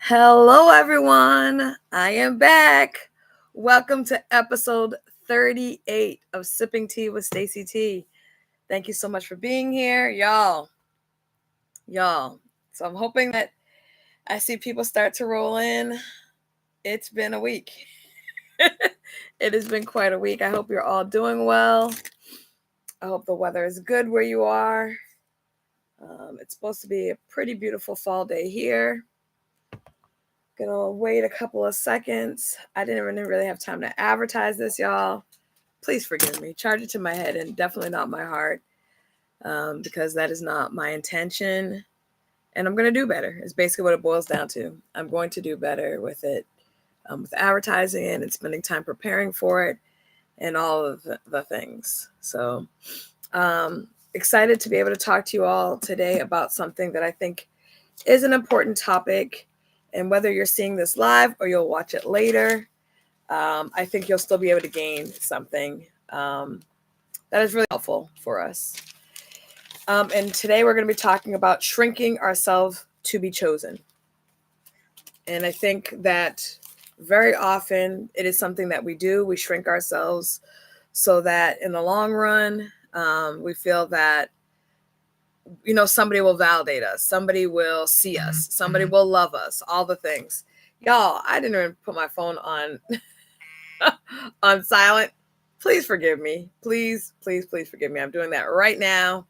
Hello, everyone. I am back. Welcome to episode 38 of Sipping Tea with Stacey T. Thank you so much for being here, y'all. So I'm hoping that I see people start to roll in. It's been a week. It has been quite a week. I hope you're all doing well. I hope the weather is good where you are. It's supposed to be a pretty beautiful fall day here. Gonna wait a couple of seconds. I didn't really have time to advertise this, y'all. Please forgive me. Charge it to my head and definitely not my heart, because that is not my intention. And I'm gonna do better. It's basically what it boils down to. I'm going to do better with it, with advertising it and spending time preparing for it, and all of the things. So, excited to be able to talk to you all today about something that I think is an important topic. And whether you're seeing this live or you'll watch it later, I think you'll still be able to gain something that is really helpful for us. And today we're going to be talking about shrinking ourselves to be chosen. And I think that very often it is something that we do. We shrink ourselves so that in the long run, we feel that somebody will validate us, somebody will see us, somebody will love us, all the things. Y'all, I didn't even put my phone on on silent. Please forgive me. Please forgive me. I'm doing that right now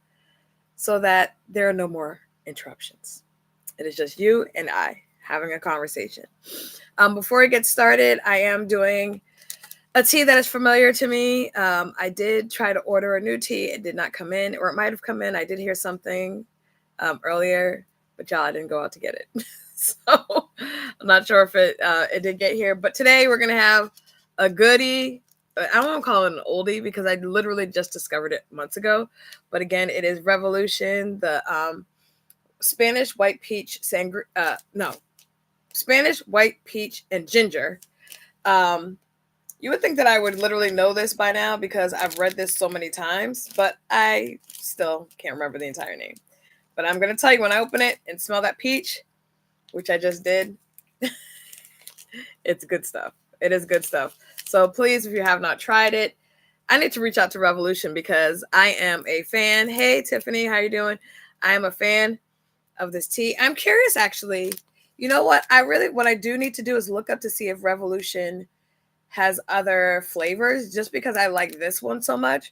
so that there are no more interruptions. It is just you and I having a conversation. Before we get started, I am doing a tea that is familiar to me. I did try to order a new tea. It did not come in, or it might have come in. I did hear something earlier, but y'all, I didn't go out to get it. So I'm not sure if it did get here. But today we're going to have a goodie. I don't want to call it an oldie because I literally just discovered it months ago. But again, it is Revolution, the Spanish white peach Spanish white peach and ginger. You would think that I would literally know this by now because I've read this so many times, but I still can't remember the entire name. But I'm going to tell you, when I open it and smell that peach, which I just did, it's good stuff. It is good stuff. So please, if you have not tried it, I need to reach out to Revolution because I am a fan. Hey, Tiffany, how you doing? I am a fan of this tea. I'm curious, actually. You know what? What I do need to do is look up to see if Revolution has other flavors, just because I like this one so much.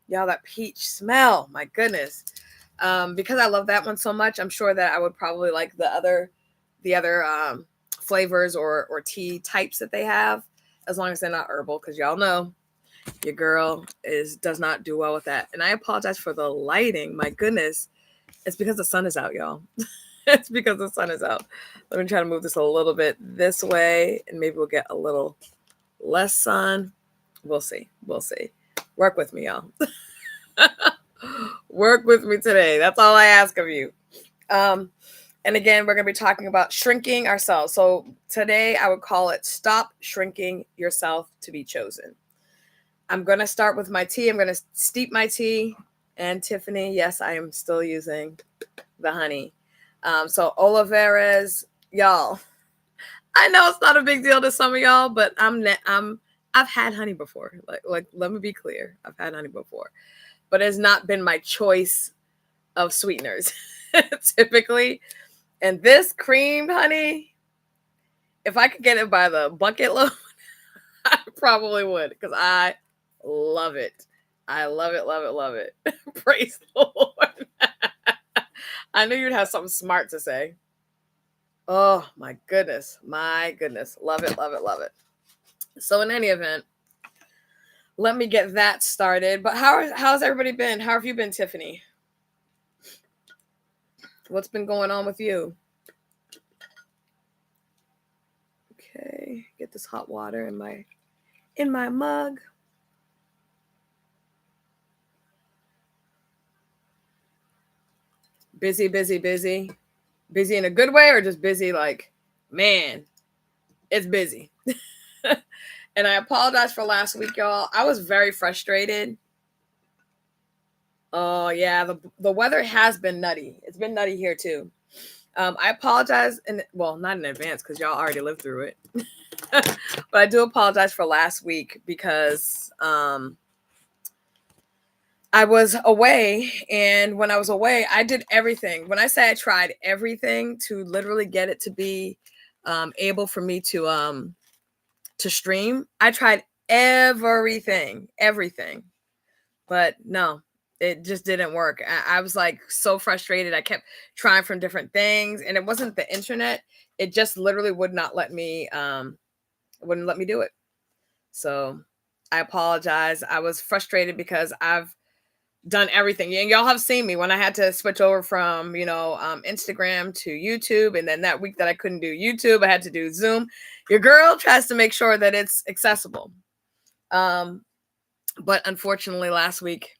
Y'all, that peach smell, my goodness. Because I love that one so much, I'm sure that I would probably like the other flavors or tea types that they have, as long as they're not herbal, because y'all know your girl does not do well with that. And I apologize for the lighting. My goodness. It's because the sun is out, y'all. It's because the sun is out. Let me try to move this a little bit this way, and maybe we'll get a little less sun. We'll see. Work with me, y'all. Work with me today. That's all I ask of you. And again, we're going to be talking about shrinking ourselves. So today I would call it Stop Shrinking Yourself to Be Chosen. I'm going to start with my tea. I'm going to steep my tea. And Tiffany, yes, I am still using the honey. So Oliveras, y'all. I know it's not a big deal to some of y'all, but I've had honey before. Like let me be clear. I've had honey before. But it's not been my choice of sweeteners typically. And this creamed honey, if I could get it by the bucket load, I probably would, because I love it. I love it. Praise the Lord. I knew you'd have something smart to say. Oh, my goodness. Love it. So in any event, let me get that started. But how's everybody been? How have you been, Tiffany? What's been going on with you? Okay, get this hot water in my mug. Busy. Busy in a good way, or just busy like, man, it's busy. And I apologize for last week, y'all. I was very frustrated. Oh, yeah, the weather has been nutty. It's been nutty here, too. I apologize, and well, not in advance because y'all already lived through it. But I do apologize for last week because I was away, and when I was away, I did everything. When I say I tried everything to literally get it to be able for me to stream, I tried everything, but no, it just didn't work. I was like so frustrated. I kept trying from different things, and it wasn't the internet. It just literally would not let me. Wouldn't let me do it. So I apologize. I was frustrated because I've done everything. And y'all have seen me when I had to switch over from, Instagram to YouTube. And then that week that I couldn't do YouTube, I had to do Zoom. Your girl tries to make sure that it's accessible. But unfortunately, last week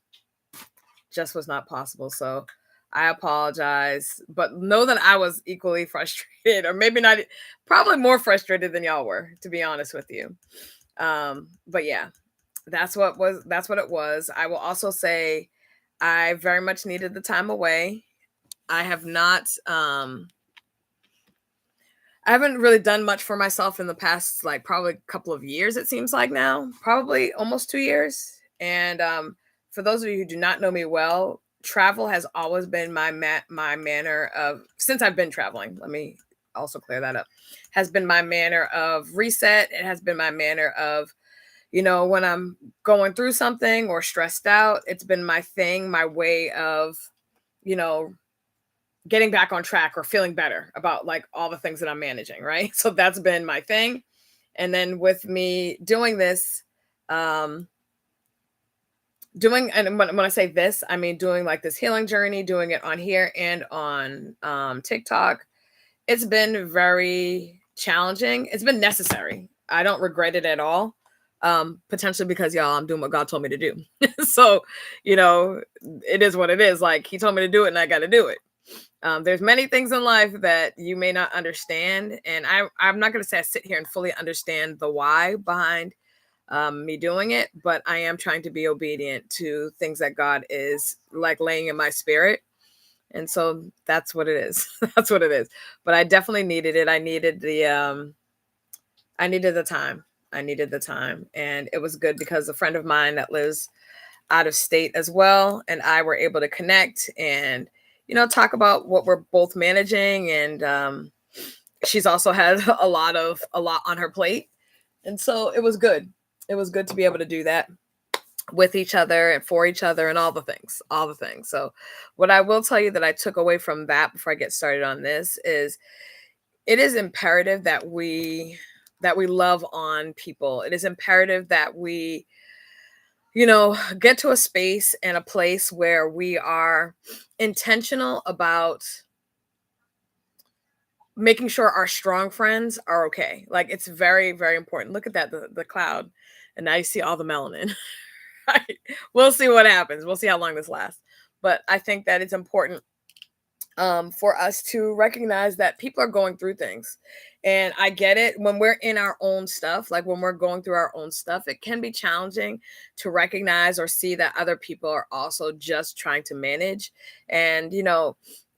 just was not possible. So I apologize, but know that I was equally frustrated, or maybe not, probably more frustrated than y'all were, to be honest with you. But yeah, that's what it was. I will also say I very much needed the time away. I have not I haven't really done much for myself in the past, like, probably a couple of years, it seems like now, probably almost 2 years. And for those of you who do not know me well, travel has always been my manner of, since I've been traveling. Let me also clear that up. Has been my manner of reset. It has been my manner of, when I'm going through something or stressed out, it's been my thing, my way of, you know, getting back on track or feeling better about like all the things that I'm managing, right? So that's been my thing. And then with me doing this, um, and when I say this, I mean doing like this healing journey, doing it on here and on TikTok. It's been very challenging. It's been necessary. I don't regret it at all. Potentially because y'all, I'm doing what God told me to do. So, it is what it is. Like, he told me to do it and I got to do it. There's many things in life that you may not understand, and I'm not going to say I sit here and fully understand the why behind me doing it, but I am trying to be obedient to things that God is like laying in my spirit, and so that's what it is. That's what it is. But I definitely needed it. I needed the time. I needed the time, and it was good because a friend of mine that lives out of state as well, and I were able to connect and talk about what we're both managing. And she's also had a lot on her plate, and so it was good. It was good to be able to do that with each other and for each other and all the things. So what I will tell you that I took away from that before I get started on this is it is imperative that we love on people. It is imperative that we get to a space and a place where we are intentional about making sure our strong friends are okay. Like, it's very, very important. Look at that, the cloud. And now you see all the melanin. Right? We'll see what happens. We'll see how long this lasts. But I think that it's important for us to recognize that people are going through things. And I get it when we're in our own stuff, like when we're going through our own stuff, it can be challenging to recognize or see that other people are also just trying to manage. And,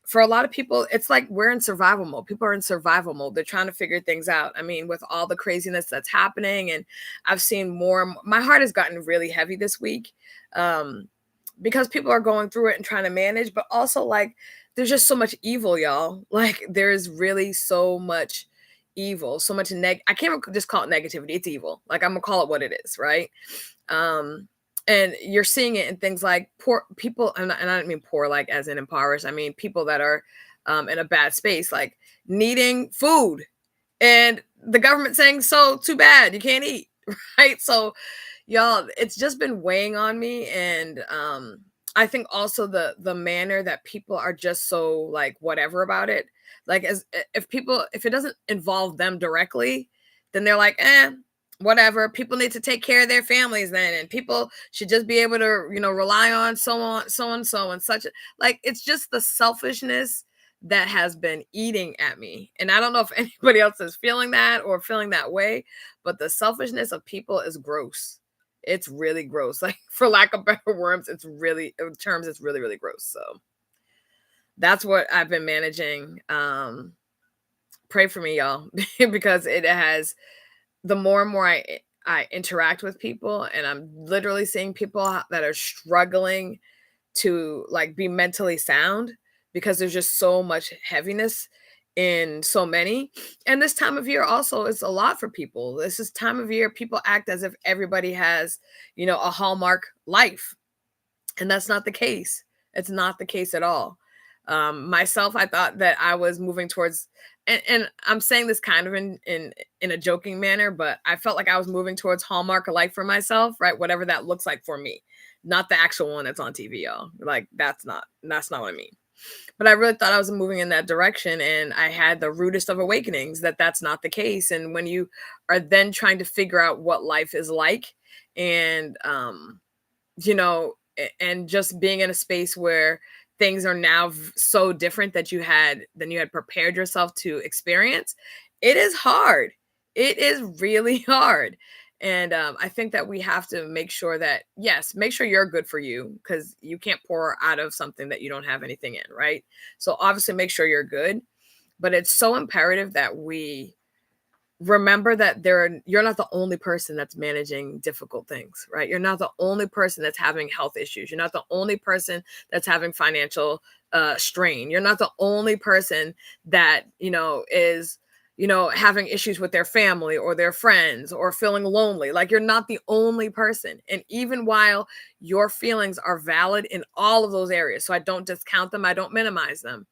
for a lot of people, it's like we're in survival mode. People are in survival mode. They're trying to figure things out. I mean, with all the craziness that's happening, and I've seen more, my heart has gotten really heavy this week. Because people are going through it and trying to manage, but also like there's just so much evil, y'all. Like, there's really so much evil, so much I can't just call it negativity. It's evil. Like, I'm gonna call it what it is, right? And you're seeing it in things like poor people, and I don't mean poor like as in impoverished. I mean people that are in a bad space, like needing food, and the government saying, so too bad, you can't eat, right? So y'all, it's just been weighing on me. And I think also the manner that people are just so like whatever about it. Like, as if it doesn't involve them directly, then they're like, whatever. People need to take care of their families then, and people should just be able to rely on so and such. Like, it's just the selfishness that has been eating at me. And I don't know if anybody else is feeling that or feeling that way, but the selfishness of people is gross. It's really gross. Like, for lack of better terms, it's really, really gross. So That's what I've been managing. Pray for me, y'all, because it has the more and more I interact with people, and I'm literally seeing people that are struggling to like be mentally sound because there's just so much heaviness in so many. And this time of year also is a lot for people. This is time of year people act as if everybody has, a hallmark life, and that's not the case. It's not the case at all. Myself, I thought that I was moving towards, and I'm saying this kind of in a joking manner, but I felt like I was moving towards hallmark of life for myself, right? Whatever that looks like for me, not the actual one that's on TV, y'all. Like that's not what I mean. But I really thought I was moving in that direction, and I had the rudest of awakenings that that's not the case. And when you are then trying to figure out what life is like, and and just being in a space where things are now so different that you had prepared yourself to experience, it is hard. It is really hard. And I think that we have to make sure that, yes, make sure you're good for you, because you can't pour out of something that you don't have anything in, right? So obviously make sure you're good, but it's so imperative that we remember that you're not the only person that's managing difficult things, right? You're not the only person that's having health issues. You're not the only person that's having financial strain. You're not the only person that is having issues with their family or their friends or feeling lonely. Like, you're not the only person. And even while your feelings are valid in all of those areas, so I don't discount them, I don't minimize them,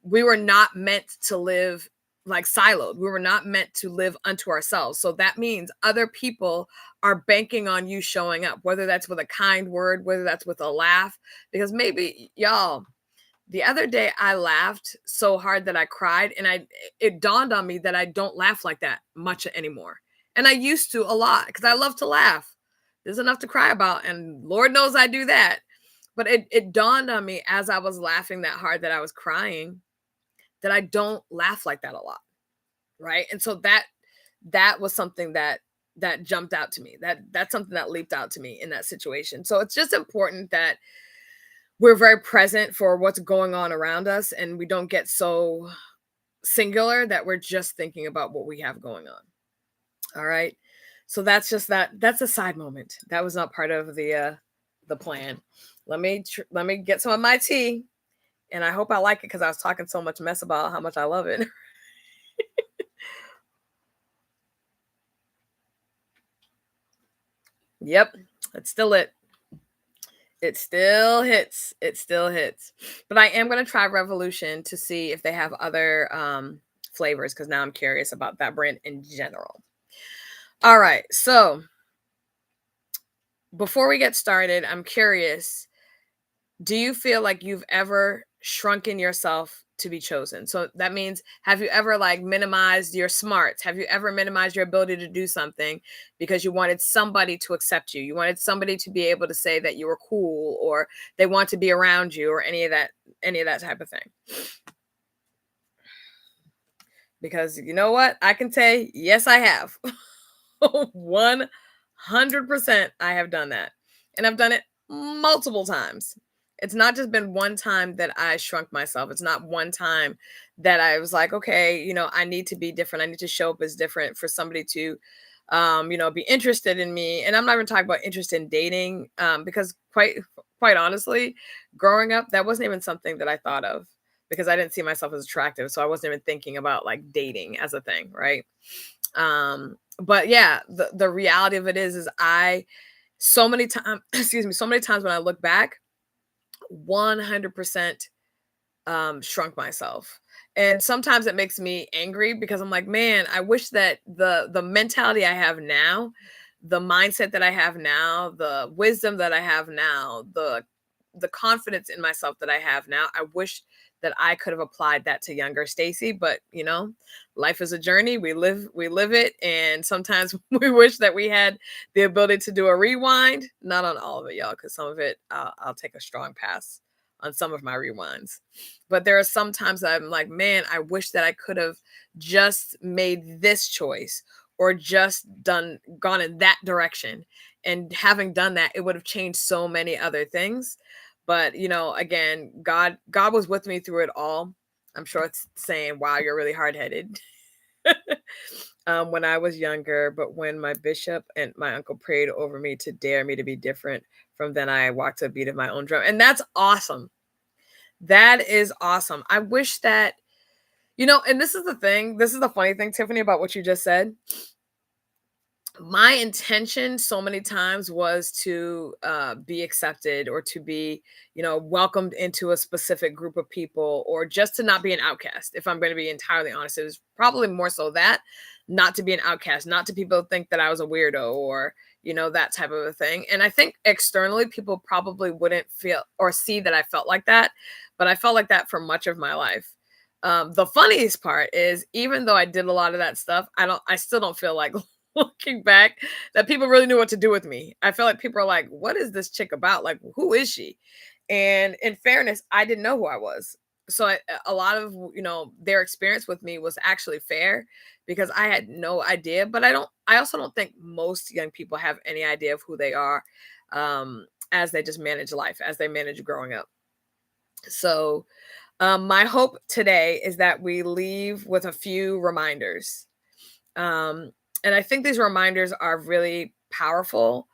we were not meant to live like siloed. We were not meant to live unto ourselves. So that means other people are banking on you showing up, whether that's with a kind word, whether that's with a laugh. Because maybe, y'all, the other day I laughed so hard that I cried, and it dawned on me that I don't laugh like that much anymore. And I used to a lot because I love to laugh. There's enough to cry about, and Lord knows I do that. But it dawned on me as I was laughing that hard that I was crying, that I don't laugh like that a lot, right? And so that was something that jumped out to me. That's something that leaped out to me in that situation. So it's just important that we're very present for what's going on around us, and we don't get so singular that we're just thinking about what we have going on. All right. So that's a side moment. That was not part of the plan. Let me get some of my tea, and I hope I like it because I was talking so much mess about how much I love it. Yep, it's still it. It still hits. It still hits. But I am gonna try Revolution to see if they have other flavors, because now I'm curious about that brand in general. All right. So before we get started, I'm curious, do you feel like you've ever shrunken yourself to be chosen? So that means, have you ever like minimized your smarts? Have you ever minimized your ability to do something because you wanted somebody to accept you? You wanted somebody to be able to say that you were cool, or they want to be around you, or any of that type of thing. Because you know what? I can say, yes, I have. 100% I have done that. And I've done it multiple times. It's not just been one time that I shrunk myself. It's not one time that I was like, okay, I need to be different. I need to show up as different for somebody to, be interested in me. And I'm not even talking about interest in dating, because quite honestly, growing up, that wasn't even something that I thought of, because I didn't see myself as attractive. So I wasn't even thinking about like dating as a thing, right? But yeah, the reality of it is I so many times excuse me, so many times when I look back, 100% shrunk myself. And sometimes it makes me angry, because I'm like, man, I wish that the mentality I have now, the mindset that I have now, the wisdom that I have now, the confidence in myself that I have now, I wish that I could have applied that to younger Stacy. But life is a journey. We live it, and sometimes we wish that we had the ability to do a rewind. Not on all of it, y'all, because some of it I'll take a strong pass on some of my rewinds. But there are some times that I'm like, man, I wish that I could have just made this choice, or just gone in that direction. And having done that, it would have changed so many other things. But, again, God was with me through it all. I'm sure it's saying, wow, you're really hard-headed. When I was younger, but when my bishop and my uncle prayed over me to dare me to be different, from then I walked to a beat of my own drum. And that's awesome. That is awesome. I wish that, and this is the thing, this is the funny thing, Tiffany, about what you just said. My intention so many times was to be accepted, or to be, welcomed into a specific group of people, or just to not be an outcast. If I'm going to be entirely honest, it was probably more so that, not to be an outcast, not to people think that I was a weirdo, or, that type of a thing. And I think externally people probably wouldn't feel or see that I felt like that, but I felt like that for much of my life. The funniest part is, even though I did a lot of that stuff, I still don't feel like, looking back, that people really knew what to do with me. I feel like people are like, what is this chick about? Like, who is she? And in fairness, I didn't know who I was. So a lot of, their experience with me was actually fair, because I had no idea. But I also don't think most young people have any idea of who they are, as they just manage life, as they manage growing up. So my hope today is that we leave with a few reminders. And I think these reminders are really powerful.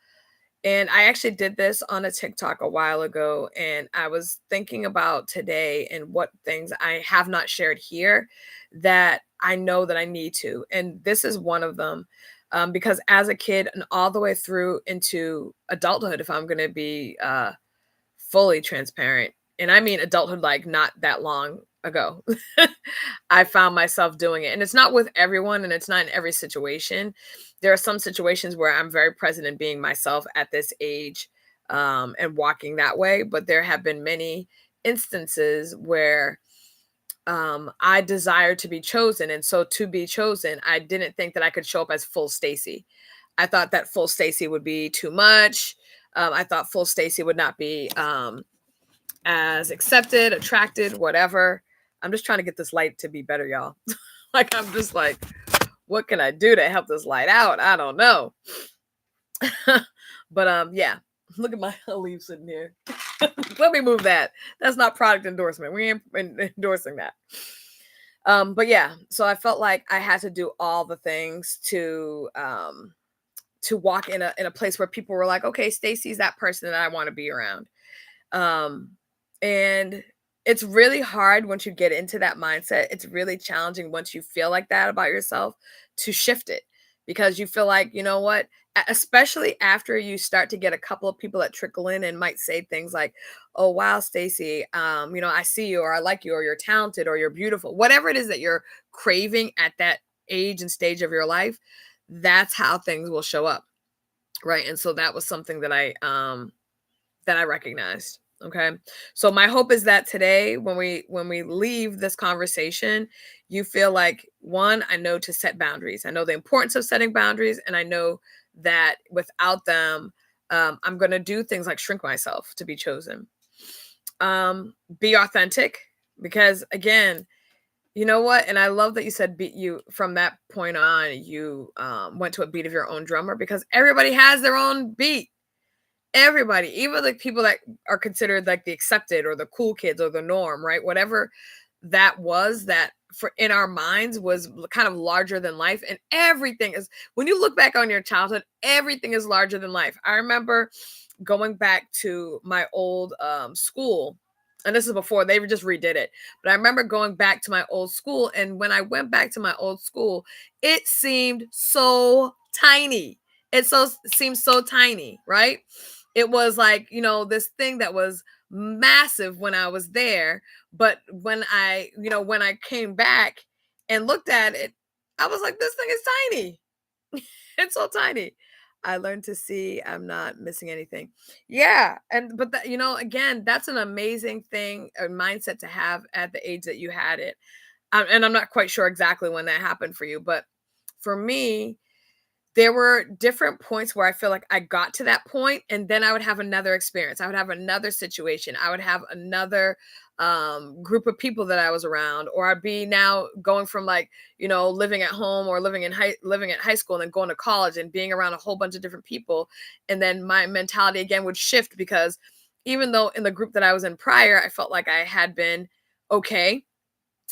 And I actually did this on a TikTok a while ago, and I was thinking about today and what things I have not shared here that I know that I need to. And this is one of them, because as a kid and all the way through into adulthood, if I'm going to be fully transparent, and I mean adulthood, like not that long ago, I found myself doing it. And it's not with everyone, and it's not in every situation. There are some situations where I'm very present in being myself at this age, and walking that way. But there have been many instances where I desire to be chosen. And so, to be chosen, I didn't think that I could show up as full Stacy. I thought that full Stacy would be too much. I thought full Stacy would not be as accepted, attracted, whatever. I'm just trying to get this light to be better, y'all. Like, I'm just like, what can I do to help this light out? I don't know. But yeah, look at my leaf sitting here. Let me move that. That's not product endorsement. We ain't endorsing that. But yeah, so I felt like I had to do all the things to walk in a place where people were like, okay, Stacy's that person that I want to be around. And it's really hard once you get into that mindset. It's really challenging once you feel like that about yourself, to shift it, because you feel like, you know what, especially after you start to get a couple of people that trickle in and might say things like, oh, wow, Stacy, I see you, or I like you, or you're talented, or you're beautiful, whatever it is that you're craving at that age and stage of your life. That's how things will show up. Right. And so that was something that I recognized. Okay. So my hope is that today, when we leave this conversation, you feel like, one, I know to set boundaries. I know the importance of setting boundaries, and I know that without them, I'm going to do things like shrink myself to be chosen. Be authentic, because again, you know what? And I love that you said you from that point on, you went to a beat of your own drummer, because everybody has their own beat. Everybody, even like people that are considered like the accepted or the cool kids or the norm, right? Whatever that was, that for in our minds was kind of larger than life. And everything is, when you look back on your childhood, everything is larger than life. I remember going back to my old school, and this is before they just redid it. But I remember going back to my old school, and when I went back to my old school, it seemed so tiny. Seemed so tiny, right? It was like, this thing that was massive when I was there. But when I came back and looked at it, I was like, this thing is tiny. It's so tiny. I learned to see I'm not missing anything. Yeah. But that, again, that's an amazing thing, a mindset to have at the age that you had it. And I'm not quite sure exactly when that happened for you, but for me, there were different points where I feel like I got to that point, and then I would have another experience. I would have another situation. I would have another group of people that I was around, or I'd be now going from like, living at home or living at high school, and then going to college and being around a whole bunch of different people. And then my mentality again would shift, because even though in the group that I was in prior, I felt like I had been okay.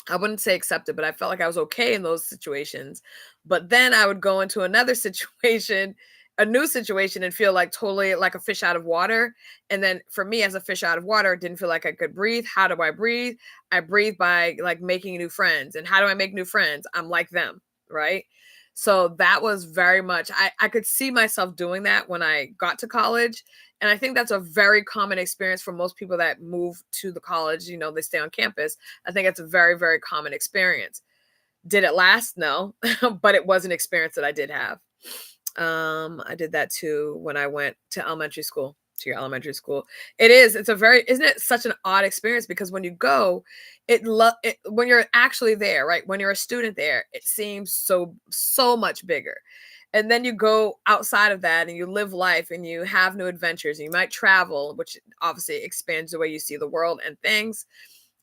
I wouldn't say accepted, but I felt like I was okay in those situations. But then I would go into another situation, a new situation, and feel like totally like a fish out of water. And then for me, as a fish out of water, didn't feel like I could breathe. How do I breathe? I breathe by like making new friends. And how do I make new friends? I'm like them, right? So that was very much, I could see myself doing that when I got to college. And I think that's a very common experience for most people that move to the college. They stay on campus. I think it's a very, very common experience. Did it last? No, but it was an experience that I did have. I did that too when I went to elementary school, to your elementary school. It's a very, isn't it such an odd experience? Because when you go, when you're actually there, right? When you're a student there, it seems so much bigger. And then you go outside of that and you live life and you have new adventures and you might travel, which obviously expands the way you see the world and things.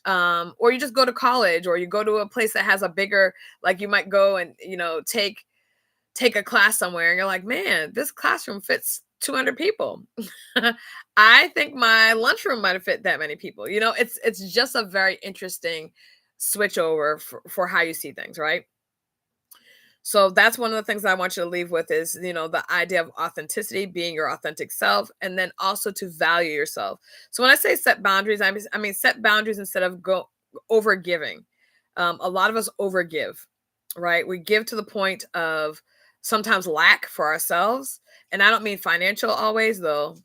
Or you just go to college, or you go to a place that has a bigger, like you might go and take a class somewhere and you're like, man, this classroom fits 200 people. I think my lunchroom might have fit that many people. It's just a very interesting switch over for how you see things, right? So that's one of the things I want you to leave with is, the idea of authenticity, being your authentic self, and then also to value yourself. So when I say set boundaries, I mean set boundaries instead of go over giving. A lot of us overgive, right? We give to the point of sometimes lack for ourselves. And I don't mean financial always, though.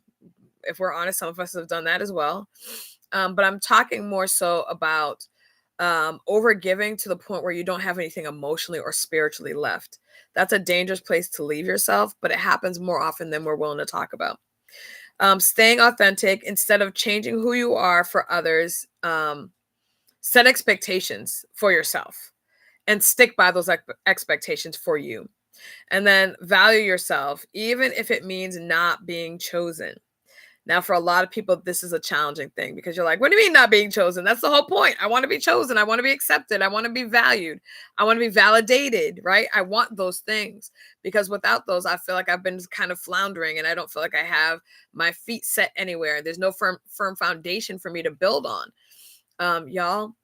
If we're honest, some of us have done that as well. But I'm talking more so about over giving to the point where you don't have anything emotionally or spiritually left. That's a dangerous place to leave yourself, but it happens more often than we're willing to talk about. Staying authentic instead of changing who you are for others. Set expectations for yourself and stick by those expectations for you. And then value yourself, even if it means not being chosen. Now, for a lot of people, this is a challenging thing because you're like, what do you mean not being chosen? That's the whole point. I want to be chosen. I want to be accepted. I want to be valued. I want to be validated, right? I want those things because without those, I feel like I've been kind of floundering and I don't feel like I have my feet set anywhere. There's no firm foundation for me to build on. Y'all,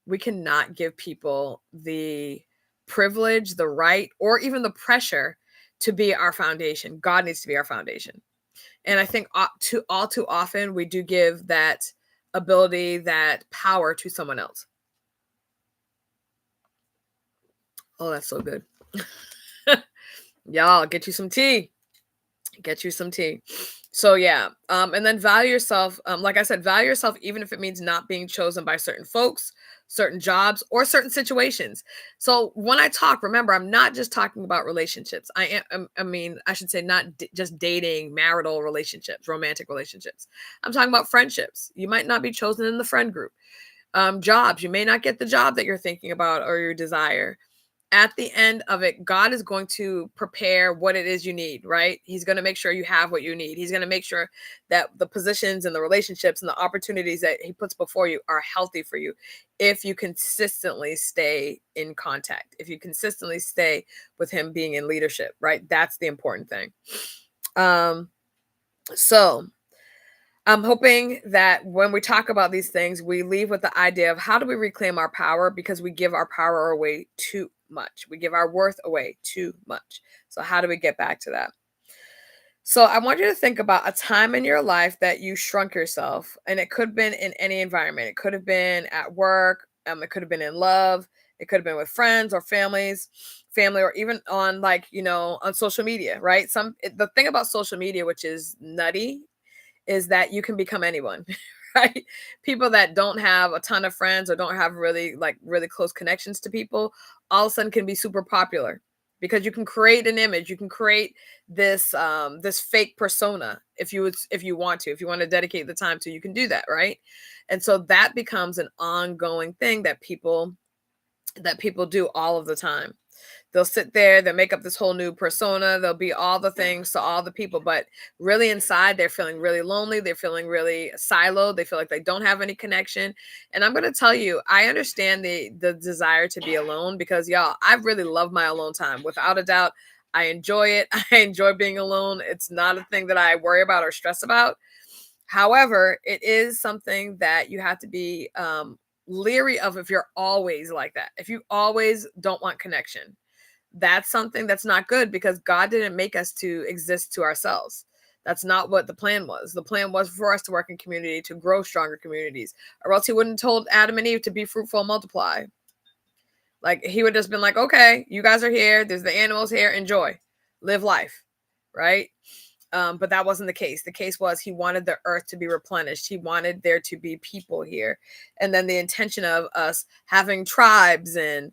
we cannot give people the privilege, the right, or even the pressure to be our foundation. God needs to be our foundation. And I think all too often we do give that ability, that power to someone else. Oh, that's so good. Y'all, get you some tea. Get you some tea. So yeah, and then value yourself. Like I said, value yourself even if it means not being chosen by certain folks, certain jobs, or certain situations. So when I talk, remember, I'm not just talking about relationships. I should say not just dating, marital relationships, romantic relationships. I'm talking about friendships. You might not be chosen in the friend group. Jobs, you may not get the job that you're thinking about or you desire. At the end of it, God is going to prepare what it is you need, right? He's going to make sure you have what you need. He's going to make sure that the positions and the relationships and the opportunities that he puts before you are healthy for you if you consistently stay in contact, if you consistently stay with him being in leadership, right? That's the important thing. So I'm hoping that when we talk about these things, we leave with the idea of how do we reclaim our power because we give our power away too much. We give our worth away too much. So how do we get back to that? So I want you to think about a time in your life that you shrunk yourself, and it could have been in any environment. It could have been at work. It could have been in love. It could have been with friends or family, or even on on social media, right? The thing about social media, which is nutty, is that you can become anyone, right? People that don't have a ton of friends or don't have really close connections to people, all of a sudden can be super popular because you can create an image, you can create this fake persona if you want to, if you want to dedicate the time to, you can do that, right? And so that becomes an ongoing thing that people do all of the time. They'll sit there, they'll make up this whole new persona, they'll be all the things to all the people, but really inside they're feeling really lonely, they're feeling really siloed, they feel like they don't have any connection. And I'm going to tell you, I understand the desire to be alone because y'all, I really love my alone time. Without a doubt, I enjoy it. I enjoy being alone. It's not a thing that I worry about or stress about. However, it is something that you have to be leery of if you're always like that. If you always don't want connection, that's something that's not good, because God didn't make us to exist to ourselves. That's not what the plan was. The plan was for us to work in community, to grow stronger communities, or else he wouldn't have told Adam and Eve to be fruitful and multiply. Like, he would just been like, okay, you guys are here. There's the animals here. Enjoy, live life, right? But that wasn't the case. The case was he wanted the earth to be replenished. He wanted there to be people here. And then the intention of us having tribes and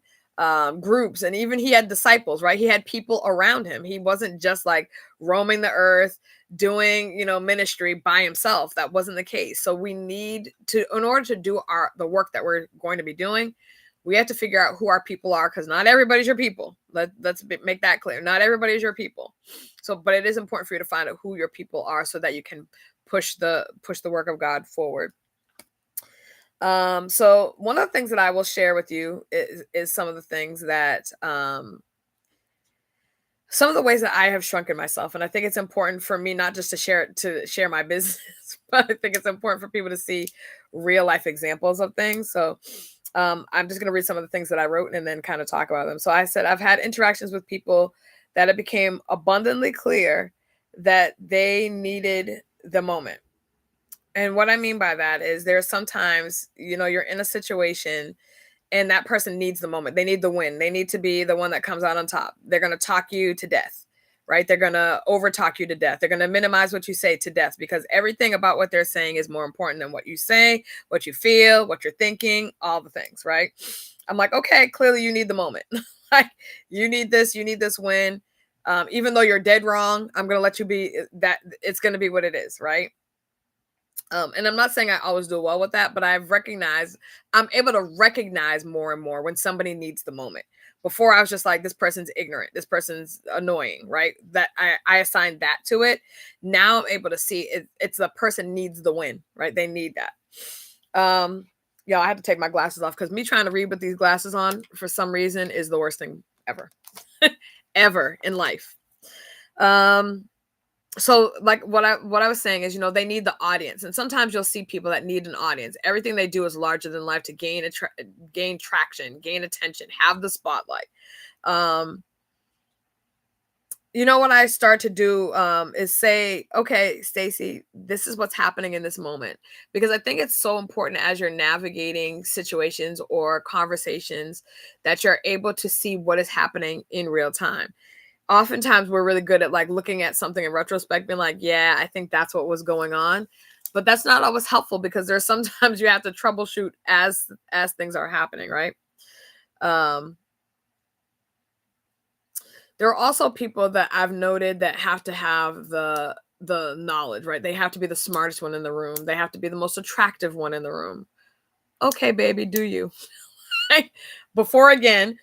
groups, and even he had disciples, right? He had people around him. He wasn't just like roaming the earth, doing, ministry by himself. That wasn't the case. So we need to, in order to do the work that we're going to be doing, we have to figure out who our people are, because not everybody's your people. Let's make that clear. Not everybody's your people. So, but it is important for you to find out who your people are, so that you can push the work of God forward. So one of the things that I will share with you is some of the things that some of the ways that I have shrunken myself. And I think it's important for me not just to share my business, but I think it's important for people to see real life examples of things. So I'm just going to read some of the things that I wrote and then kind of talk about them. So I said, I've had interactions with people that it became abundantly clear that they needed the moment. And what I mean by that is, there's sometimes, you're in a situation and that person needs the moment. They need the win. They need to be the one that comes out on top. They're going to talk you to death, right? They're going to over talk you to death. They're going to minimize what you say to death, because everything about what they're saying is more important than what you say, what you feel, what you're thinking, all the things, right? I'm like, okay, clearly you need the moment. Like, you need this win. Even though you're dead wrong, I'm going to let you be that. It's going to be what it is, right? And I'm not saying I always do well with that, but I'm able to recognize more and more when somebody needs the moment. Before, I was just like, this person's ignorant, this person's annoying, right? That I assigned that to it. Now I'm able to see it's the person needs the win, right? They need that. I had to take my glasses off, because me trying to read with these glasses on for some reason is the worst thing ever, ever in life. So like what I was saying is, they need the audience, and sometimes you'll see people that need an audience. Everything they do is larger than life to gain traction, gain attention, have the spotlight. What I start to do is say, okay, Stacy, this is what's happening in this moment, because I think it's so important as you're navigating situations or conversations that you're able to see what is happening in real time. Oftentimes we're really good at like looking at something in retrospect, being like, yeah, I think that's what was going on. But that's not always helpful, because there's sometimes you have to troubleshoot as things are happening, right? There are also people that I've noted that have to have the knowledge, right? They have to be the smartest one in the room. They have to be the most attractive one in the room. Okay, baby, do you? Before, again,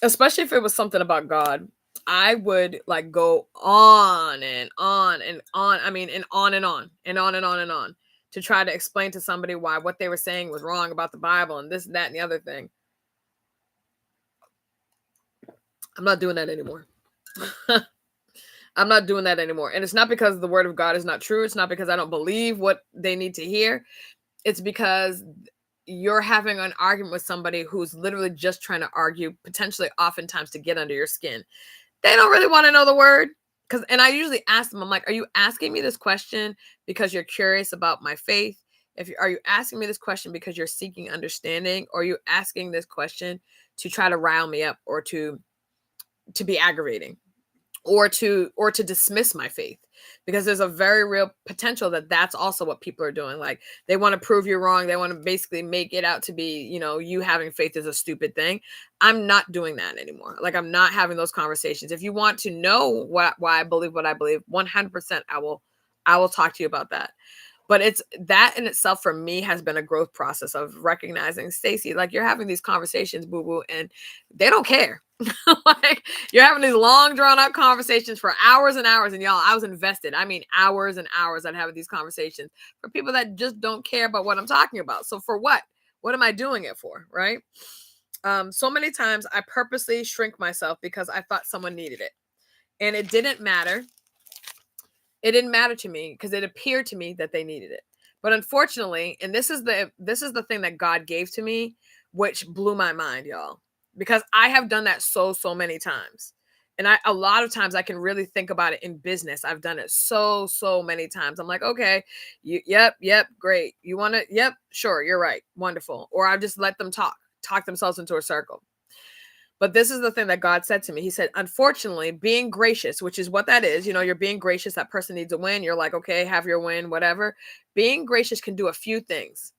especially if it was something about God, I would like go on and on and on. I mean, and on and on and on and on and on to try to explain to somebody why what they were saying was wrong about the Bible and this and that and the other thing. I'm not doing that anymore. I'm not doing that anymore. And it's not because the word of God is not true. It's not because I don't believe what they need to hear. It's because you're having an argument with somebody who's literally just trying to argue, potentially oftentimes to get under your skin. They don't really want to know the word. And I usually ask them, I'm like, are you asking me this question because you're curious about my faith? Are you asking me this question because you're seeking understanding? Or are you asking this question to try to rile me up, or to be aggravating, or to dismiss my faith? Because there's a very real potential that that's also what people are doing. Like, they want to prove you wrong. They want to basically make it out to be, you having faith is a stupid thing. I'm not doing that anymore. Like, I'm not having those conversations. If you want to know why I believe what I believe, 100% I will talk to you about that. But it's that in itself for me has been a growth process of recognizing, Stacy, like, you're having these conversations, boo boo, and they don't care. Like, you're having these long drawn out conversations for hours and hours, and y'all, I was invested. I mean, hours and hours I'd have these conversations for people that just don't care about what I'm talking about. So for what am I doing it for? Right. So many times I purposely shrink myself because I thought someone needed it, and it didn't matter It didn't matter to me because it appeared to me that they needed it. But unfortunately, and this is the thing that God gave to me, which blew my mind, y'all, because I have done that so many times. And a lot of times I can really think about it in business. I've done it so many times. I'm like, okay, yep, great. You want to, yep, sure, you're right. Wonderful. Or I just let them talk themselves into a circle. But this is the thing that God said to me. He said, unfortunately, being gracious, which is what that is, you're being gracious. That person needs a win. You're like, okay, have your win, whatever. Being gracious can do a few things.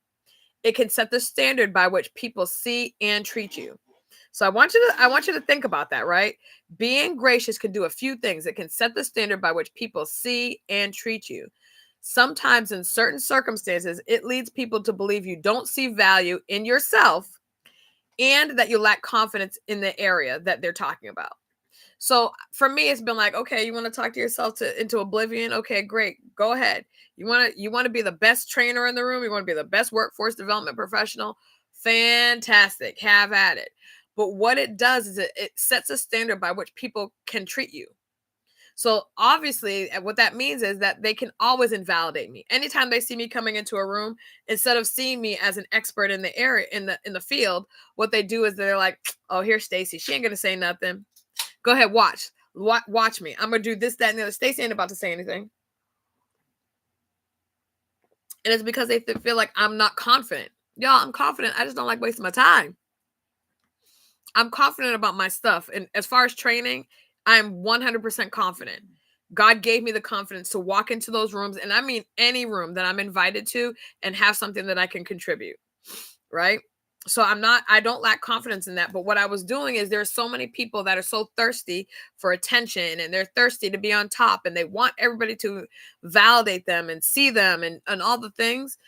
It can set the standard by which people see and treat you. So I want you to think about that, right? Being gracious can do a few things. It can set the standard by which people see and treat you. Sometimes in certain circumstances, it leads people to believe you don't see value in yourself and that you lack confidence in the area that they're talking about. So for me, it's been like, okay, you want to talk to yourself into oblivion? Okay, great. Go ahead. You want to be the best trainer in the room. You want to be the best workforce development professional. Fantastic. Have at it. But what it does is it sets a standard by which people can treat you. So obviously, what that means is that they can always invalidate me. Anytime they see me coming into a room, instead of seeing me as an expert in the area in the field, what they do is they're like, "Oh, here's Stacy. She ain't gonna say nothing. Go ahead, watch me. I'm gonna do this, that, and the other. Stacy ain't about to say anything." And it's because they feel like I'm not confident. Y'all, I'm confident. I just don't like wasting my time. I'm confident about my stuff. And as far as training, I'm 100% confident. God gave me the confidence to walk into those rooms, and I mean any room that I'm invited to, and have something that I can contribute, right? So I don't lack confidence in that. But what I was doing is there's so many people that are so thirsty for attention, and they're thirsty to be on top, and they want everybody to validate them and see them and all the things.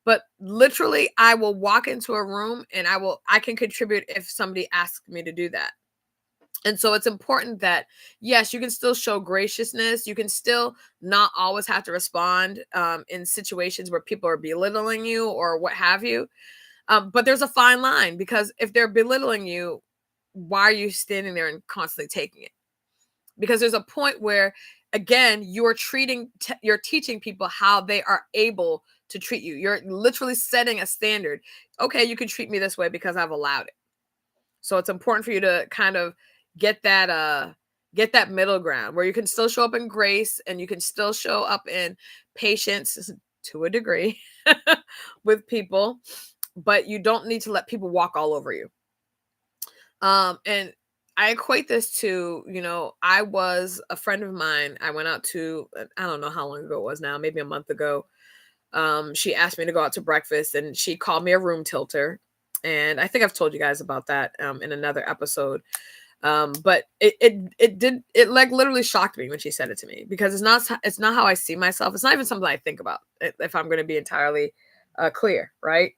But literally, I will walk into a room and I can contribute if somebody asks me to do that. And so it's important that, yes, you can still show graciousness. You can still not always have to respond in situations where people are belittling you or what have you. But there's a fine line, because if they're belittling you, why are you standing there and constantly taking it? Because there's a point where, again, you're teaching people how they are able to treat you. You're literally setting a standard. Okay, you can treat me this way because I've allowed it. So it's important for you to kind of get that middle ground where you can still show up in grace and you can still show up in patience to a degree with people, but you don't need to let people walk all over you. And I equate this to, I was a friend of mine. I went out to, I don't know how long ago it was now, maybe a month ago. She asked me to go out to breakfast, and she called me a room tilter. And I think I've told you guys about that in another episode. But it like literally shocked me when she said it to me, because it's not how I see myself. It's not even something I think about, if I'm going to be entirely clear, right?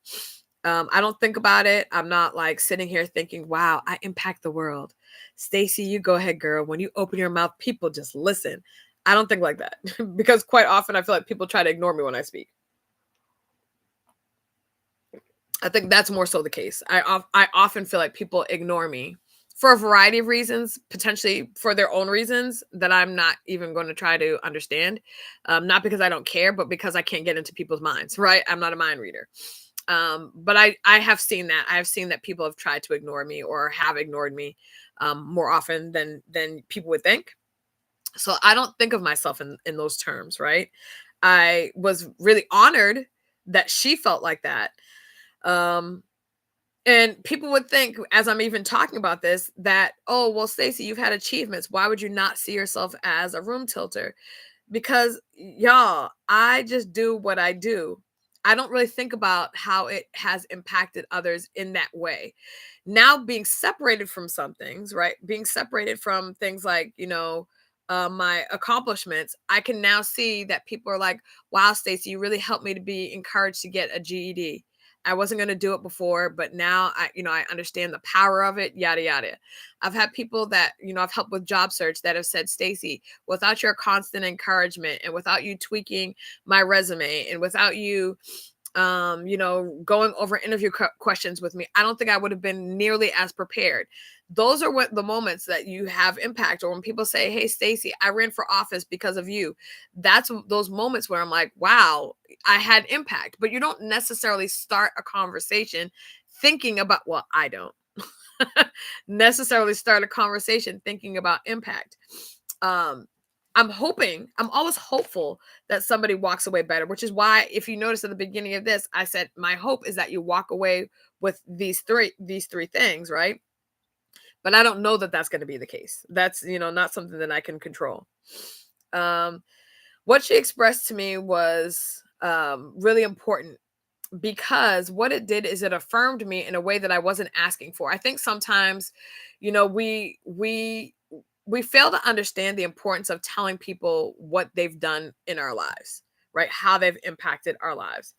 I don't think about it. I'm not like sitting here thinking, wow, I impact the world. Stacy, you go ahead, girl. When you open your mouth, people just listen. I don't think like that because quite often I feel like people try to ignore me when I speak. I think that's more so the case. I often feel like people ignore me for a variety of reasons, potentially for their own reasons that I'm not even going to try to understand. Not because I don't care, but because I can't get into people's minds, right? I'm not a mind reader. But I have seen that. I have seen that people have tried to ignore me or have ignored me more often than people would think. So I don't think of myself in those terms, right? I was really honored that she felt like that. Um, and people would think, as I'm even talking about this, that, oh, well, Stacy, you've had achievements. Why would you not see yourself as a room tilter? Because, y'all, I just do what I do. I don't really think about how it has impacted others in that way. Now, being separated from some things, right? Being separated from things like, my accomplishments, I can now see that people are like, wow, Stacy, you really helped me to be encouraged to get a GED. I wasn't going to do it before, but now I understand the power of it, yada, yada. I've had people that, I've helped with job search that have said, Stacy, without your constant encouragement and without you tweaking my resume and without you going over interview questions with me, I don't think I would have been nearly as prepared. Those are what the moments that you have impact. Or when people say, hey, Stacey, I ran for office because of you. That's those moments where I'm like, wow, I had impact. But you don't necessarily start a conversation thinking about, well, I don't necessarily start a conversation thinking about impact. I'm always hopeful that somebody walks away better, which is why, if you notice at the beginning of this, I said, my hope is that you walk away with these three things, right? But I don't know that that's going to be the case. That's, not something that I can control. What she expressed to me was really important, because what it did is it affirmed me in a way that I wasn't asking for. I think sometimes, we fail to understand the importance of telling people what they've done in our lives, right? How they've impacted our lives.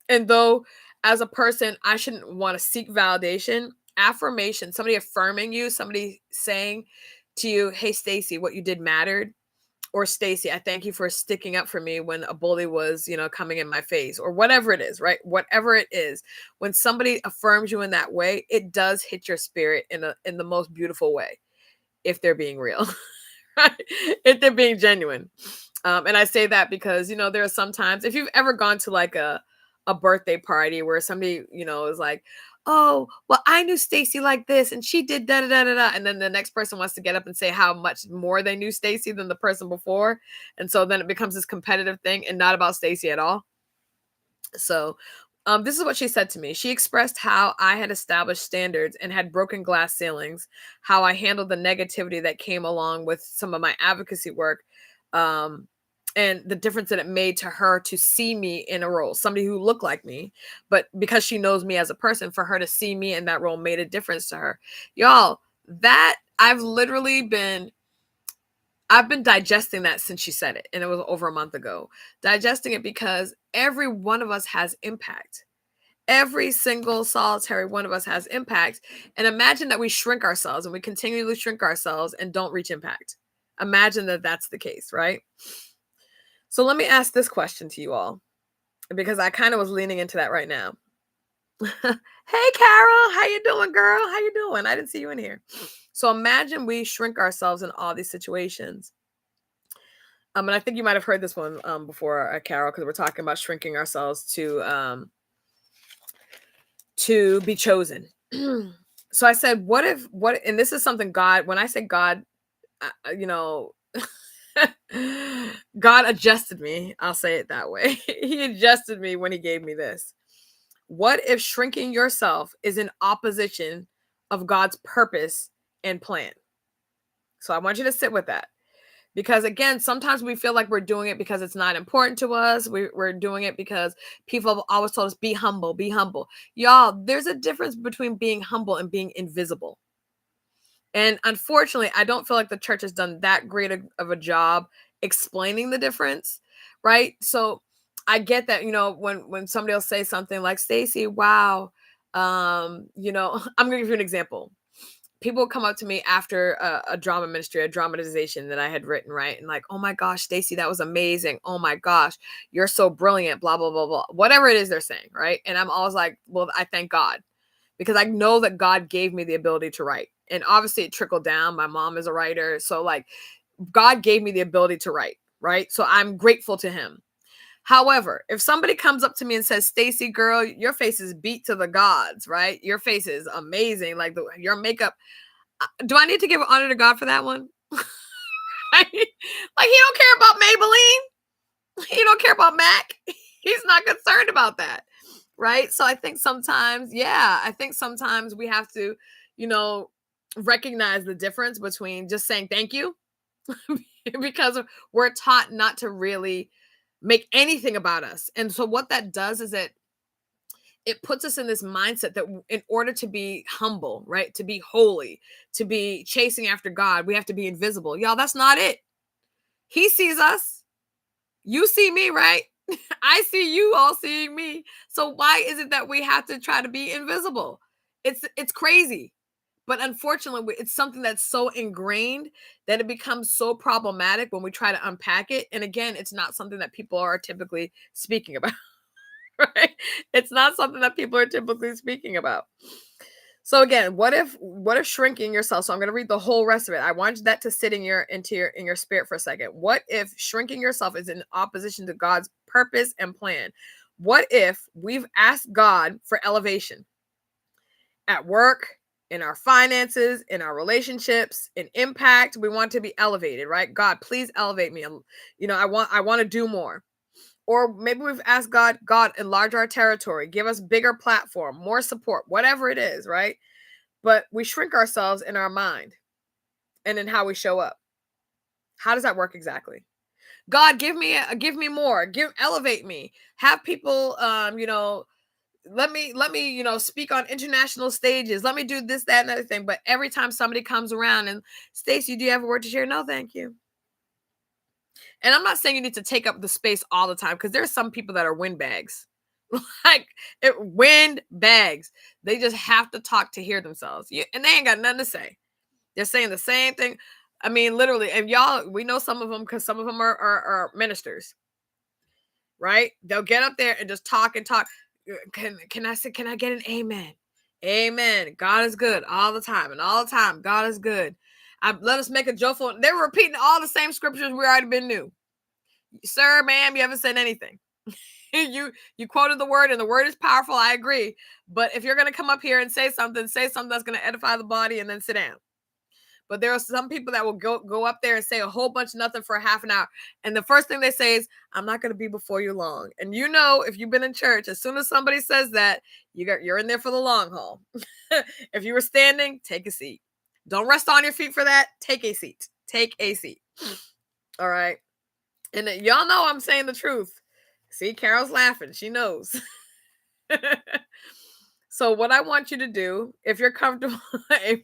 And though as a person, I shouldn't want to seek validation, affirmation, somebody affirming you, somebody saying to you, hey, Stacey, what you did mattered. Or Stacey, I thank you for sticking up for me when a bully was, coming in my face, or whatever it is, right? Whatever it is, when somebody affirms you in that way, it does hit your spirit in the most beautiful way, if they're being real, right? If they're being genuine. And I say that because, there are sometimes, if you've ever gone to like a birthday party where somebody, is like, oh, well, I knew Stacey like this and she did da da da da da. And then the next person wants to get up and say how much more they knew Stacey than the person before. And so then it becomes this competitive thing and not about Stacey at all. So this is what she said to me. She expressed how I had established standards and had broken glass ceilings, how I handled the negativity that came along with some of my advocacy work, and the difference that it made to her to see me in a role, somebody who looked like me, but because she knows me as a person, for her to see me in that role made a difference to her. Y'all, that I've been digesting that since she said it, and it was over a month ago. Digesting it because every one of us has impact. Every single solitary one of us has impact. And imagine that we shrink ourselves and we continually shrink ourselves and don't reach impact. Imagine that that's the case, right? So let me ask this question to you all, because I kind of was leaning into that right now. Hey, Carol, how you doing, girl? How you doing? I didn't see you in here. So imagine we shrink ourselves in all these situations. And I think you might have heard this one before, Carol, because we're talking about shrinking ourselves to be chosen. So I said, what, and this is something God, when I say God, God adjusted me. I'll say it that way. He adjusted me when he gave me this. What if shrinking yourself is in opposition of God's purpose and plan? So I want you to sit with that. Because again, sometimes we feel like we're doing it because it's not important to us. We're doing it because people have always told us, be humble, be humble. Y'all, there's a difference between being humble and being invisible. And unfortunately, I don't feel like the church has done that great of a job explaining the difference, right? So I get that, when somebody will say something like, Stacey, wow, I'm gonna give you an example. People come up to me after a drama ministry, a dramatization that I had written, right? And like, oh my gosh, Stacey, that was amazing. Oh my gosh, you're so brilliant, blah, blah, blah, blah. Whatever it is they're saying, right? And I'm always like, well, I thank God, because I know that God gave me the ability to write. And obviously it trickled down. My mom is a writer. So like God gave me the ability to write, right? So I'm grateful to him. However, if somebody comes up to me and says, Stacey, girl, your face is beat to the gods, right? Your face is amazing. Like your makeup. Do I need to give honor to God for that one? Like he don't care about Maybelline. He don't care about MAC. He's not concerned about that. Right. So I think sometimes we have to, recognize the difference between just saying thank you because we're taught not to really make anything about us. And so what that does is it puts us in this mindset that in order to be humble, right, to be holy, to be chasing after God, we have to be invisible. Y'all, that's not it. He sees us. You see me, right? I see you all seeing me. So why is it that we have to try to be invisible? It's crazy. But unfortunately, it's something that's so ingrained that it becomes so problematic when we try to unpack it. And again, it's not something that people are typically speaking about. right? It's not something that people are typically speaking about. So again, what if shrinking yourself? So I'm going to read the whole rest of it. I want that to sit in your spirit for a second. What if shrinking yourself is in opposition to God's purpose and plan? What if we've asked God for elevation at work, in our finances, in our relationships, in impact? We want to be elevated, right? God, please elevate me. I want to do more. Or maybe we've asked God, God, enlarge our territory, give us bigger platform, more support, whatever it is, right? But we shrink ourselves in our mind and in how we show up. How does that work exactly? God, give me more, elevate me, have people, let me speak on international stages, let me do this, that, and other thing. But every time somebody comes around and, Stacy, do you have a word to share? No, thank you. And I'm not saying you need to take up the space all the time, because there's some people that are windbags. Like, windbags. They just have to talk to hear themselves. And they ain't got nothing to say. They're saying the same thing. I mean, literally. And y'all, we know some of them, because some of them are ministers, right? They'll get up there and just talk and talk. Can I get an amen? Amen. God is good all the time, and all the time God is good. Let us make a joyful. They're repeating all the same scriptures we already been knew. Sir, ma'am, you haven't said anything. you quoted the word, and the word is powerful. I agree. But if you're going to come up here and say something that's going to edify the body, and then sit down. But there are some people that will go up there and say a whole bunch of nothing for a half an hour. And the first thing they say is, I'm not going to be before you long. And if you've been in church, as soon as somebody says that, you're in there for the long haul. If you were standing, take a seat. Don't rest on your feet for that. Take a seat. Take a seat. All right. And y'all know I'm saying the truth. See, Carol's laughing. She knows. So what I want you to do, if you're comfortable, amen.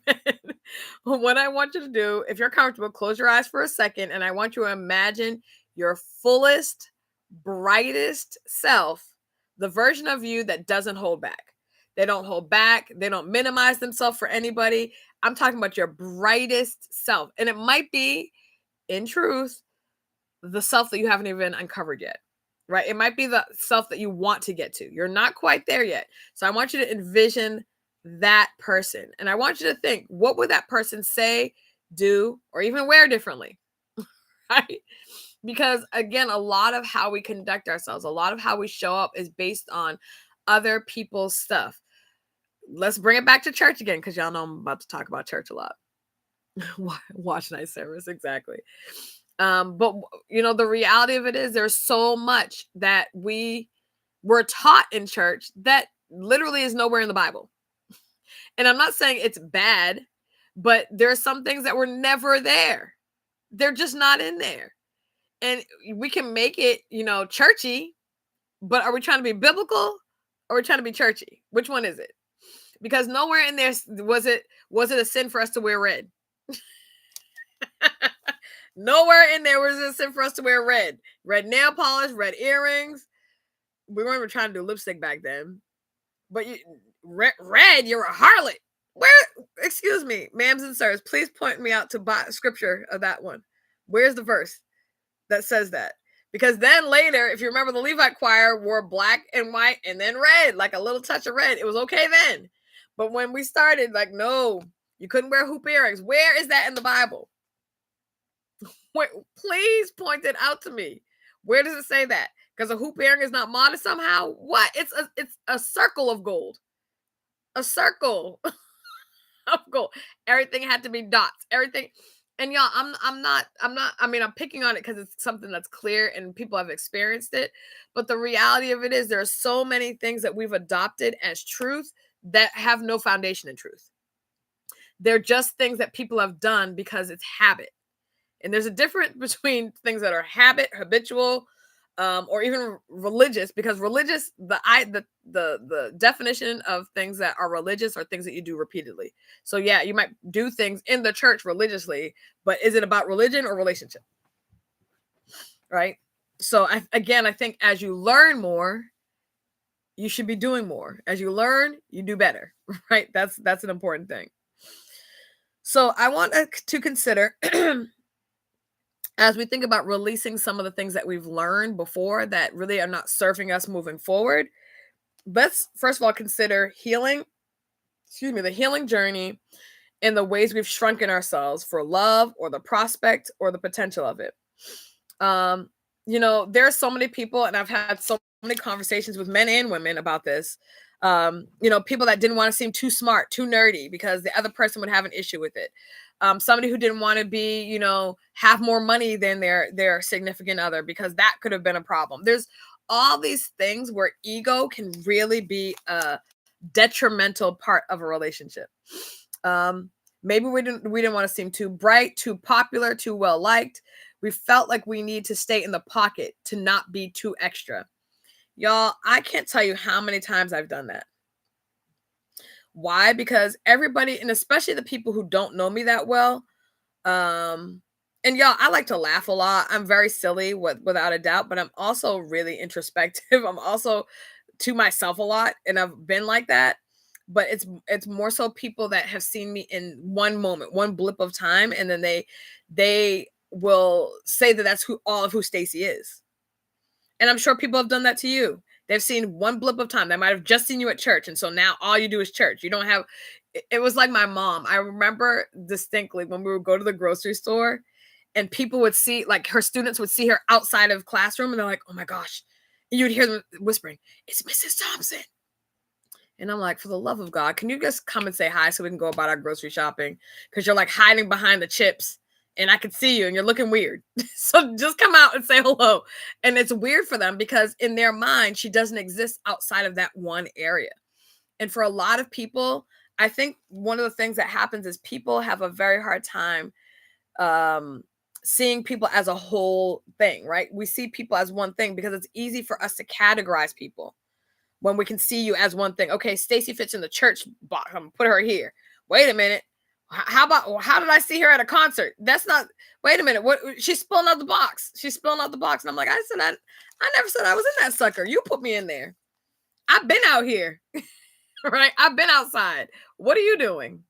What I want you to do, if you're comfortable, close your eyes for a second, and I want you to imagine your fullest, brightest self, the version of you that doesn't hold back. They don't hold back. They don't minimize themselves for anybody. I'm talking about your brightest self. And it might be, in truth, the self that you haven't even uncovered yet. Right? It might be the self that you want to get to. You're not quite there yet. So I want you to envision that person. And I want you to think, what would that person say, do, or even wear differently? Right? Because again, a lot of how we conduct ourselves, a lot of how we show up is based on other people's stuff. Let's bring it back to church again, because y'all know I'm about to talk about church a lot. Watch night service, exactly. But the reality of it is, there's so much that we were taught in church that literally is nowhere in the Bible. And I'm not saying it's bad, but there are some things that were never there. They're just not in there. And we can make it, churchy, but are we trying to be biblical, or are we trying to be churchy? Which one is it? Because nowhere in there was it a sin for us to wear red. Nowhere in there was a sin for us to wear red nail polish, red earrings. We weren't even trying to do lipstick back then. But red, you're a harlot. Where? Excuse me, ma'ams and sirs, please point me out to scripture of that one. Where's the verse that says that? Because then later, if you remember, the Levite choir wore black and white and then red, like a little touch of red. It was okay then. But when we started, like, no, you couldn't wear hoop earrings. Where is that in the Bible? Wait, please point it out to me. Where does it say that? Because a hoop earring is not modest somehow? What? It's a circle of gold. A circle of gold. Everything had to be dots. Everything. And y'all, I'm not, I mean, I'm picking on it because it's something that's clear and people have experienced it. But the reality of it is, there are so many things that we've adopted as truth that have no foundation in truth. They're just things that people have done because it's habit. And there's a difference between things that are habitual, or even religious, because religious, the definition of things that are religious are things that you do repeatedly. So yeah, you might do things in the church religiously, but is it about religion or relationship? Right? So I think as you learn more, you should be doing more. As you learn, you do better. Right? That's an important thing. So I want to consider as we think about releasing some of the things that we've learned before that really are not serving us moving forward, let's first of all consider the healing journey and the ways we've shrunken ourselves for love or the prospect or the potential of it. There are so many people, and I've had so many conversations with men and women about this. People that didn't want to seem too smart, too nerdy, because the other person would have an issue with it. Somebody who didn't want to be, have more money than their significant other, because that could have been a problem. There's all these things where ego can really be a detrimental part of a relationship. Maybe we didn't want to seem too bright, too popular, too well liked. We felt like we need to stay in the pocket to not be too extra. Y'all, I can't tell you how many times I've done that. Why? Because everybody, and especially the people who don't know me that well, and y'all, I like to laugh a lot. I'm very silly, without a doubt, but I'm also really introspective. I'm also to myself a lot, and I've been like that. But it's more so people that have seen me in one moment, one blip of time, and then they will say that that's who Stacey is. And I'm sure people have done that to you. They've seen one blip of time. They might have just seen you at church, and so now all you do is church. You don't have. It was like my mom. I remember distinctly when we would go to the grocery store, and people would see, like, her students would see her outside of classroom, and they're like, "Oh my gosh!" And you'd hear them whispering, "It's Mrs. Thompson." And I'm like, for the love of God, can you just come and say hi so we can go about our grocery shopping? Because you're like hiding behind the chips and I can see you and you're looking weird. So just come out and say hello. And it's weird for them because in their mind, she doesn't exist outside of that one area. And for a lot of people, I think one of the things that happens is people have a very hard time seeing people as a whole thing, right? We see people as one thing because it's easy for us to categorize people when we can see you as one thing. Okay, Stacey fits in the church box. I'm gonna put her here. Wait a minute. How did I see her at a concert? That's not. Wait a minute. What? She's spilling out the box. She's spilling out the box, and I'm like, I never said I was in that sucker. You put me in there. I've been out here, right? I've been outside. What are you doing?